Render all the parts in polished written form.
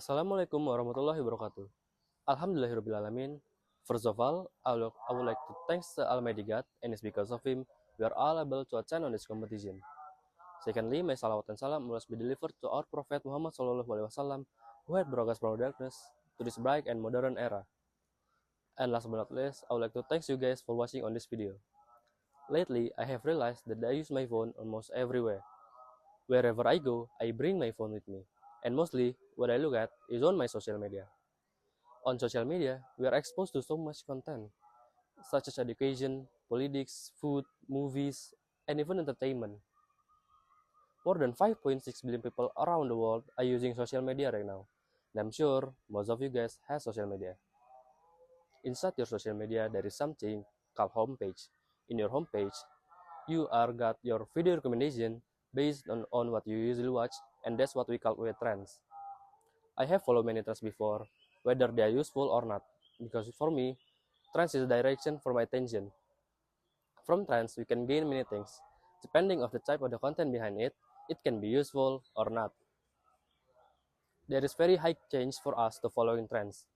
Assalamualaikum warahmatullahi wabarakatuh. Alhamdulillahirrabbilalamin. First of all, I would like to thank the Almighty God, and it's because of Him we are all able to attend on this competition. Secondly, my salawat and salam must be delivered to our Prophet Muhammad SAW, who had brought us from darkness to this bright and modern era. And last but not least, I would like to thank you guys for watching on this video. Lately, I have realized that I use my phone almost everywhere. Wherever I go, I bring my phone with me. And mostly, what I look at is on my social media. On social media, we are exposed to so much content, such as education, politics, food, movies, and even entertainment. More than 5.6 billion people around the world are using social media right now. And I'm sure most of you guys have social media. Inside your social media, there is something called homepage. In your homepage, you are got your video recommendation based on what you usually watch, and that's what we call trends. I have followed many trends before, whether they are useful or not, because for me, trends is a direction for my attention. From trends, we can gain many things. Depending on the type of the content behind it, it can be useful or not. There is very high change for us to following trends.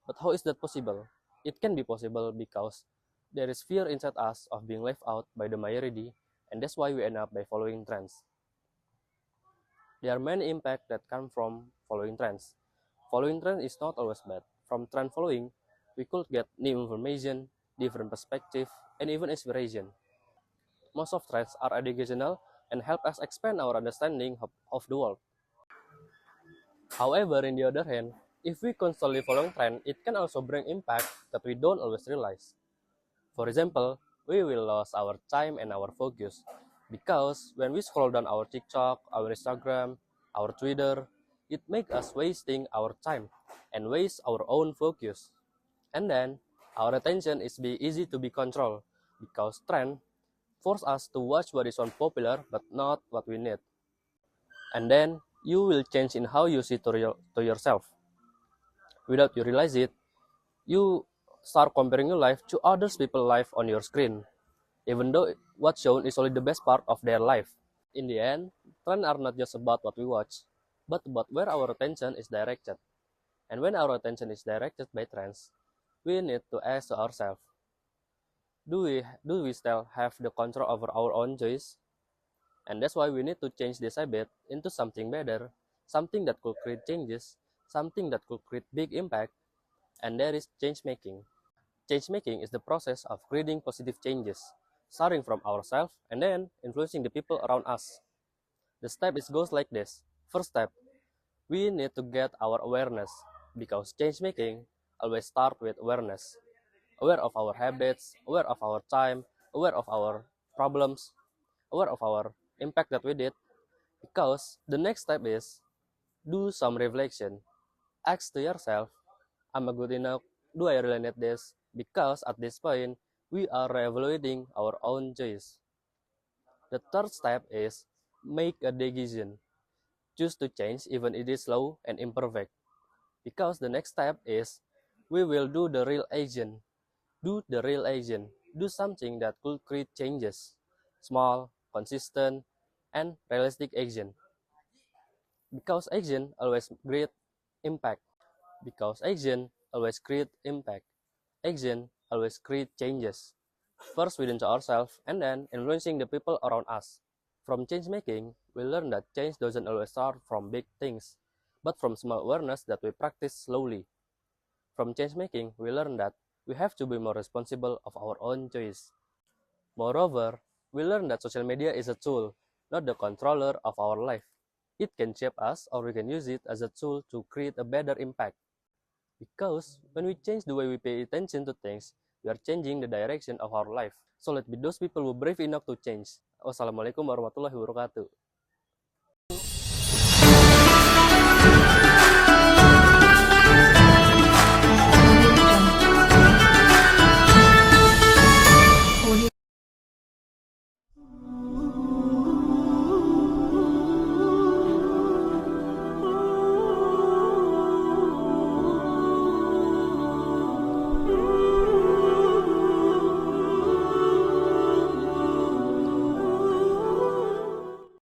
But how is that possible? It can be possible because there is fear inside us of being left out by the majority, and that's why we end up by following trends. There are many impacts that come from following trends. Following trends is not always bad. From trend following, we could get new information, different perspective, and even inspiration. Most of trends are educational and help us expand our understanding of the world. However, in the other hand, if we constantly follow trend, it can also bring impact that we don't always realize. For example, we will lose our time and our focus because when we scroll down our TikTok, our Instagram, our Twitter, it makes us wasting our time and waste our own focus. And then our attention is easy to be controlled because trend force us to watch what is on popular but not what we need. And then you will change in how you see to yourself. Without you realize it, you start comparing your life to others people's life on your screen, even though what's shown is only the best part of their life. In the end, trends are not just about what we watch, but about where our attention is directed. And when our attention is directed by trends, we need to ask ourselves, do we still have the control over our own choice? And that's why we need to change this habit into something better, something that could create changes, something that could create big impact, and that is change making. Change making is the process of creating positive changes, starting from ourselves and then influencing the people around us. The step goes like this. First step, we need to get our awareness, because change making always starts with awareness. Aware of our habits, aware of our time, aware of our problems, aware of our impact that we did. Because the next step is do some reflection. Ask to yourself, am I good enough? Do I really need this? Because at this point, we are evaluating our own choice. The third step is make a decision. Choose to change even it is slow and imperfect. Because the next step is we will do the real action. Do the real action. Do something that could create changes. Small, consistent, and realistic action. Because action always create impact. Because action always create impact. Action always create changes. First within ourselves and then influencing the people around us. From change making, we learn that change doesn't always start from big things, but from small awareness that we practice slowly. From change making, we learn that we have to be more responsible of our own choice. Moreover, we learn that social media is a tool, not the controller of our life. It can shape us or we can use it as a tool to create a better impact. Because when we change the way we pay attention to things, we are changing the direction of our life. So let be those people who brave enough to change. Wassalamualaikum warahmatullahi wabarakatuh.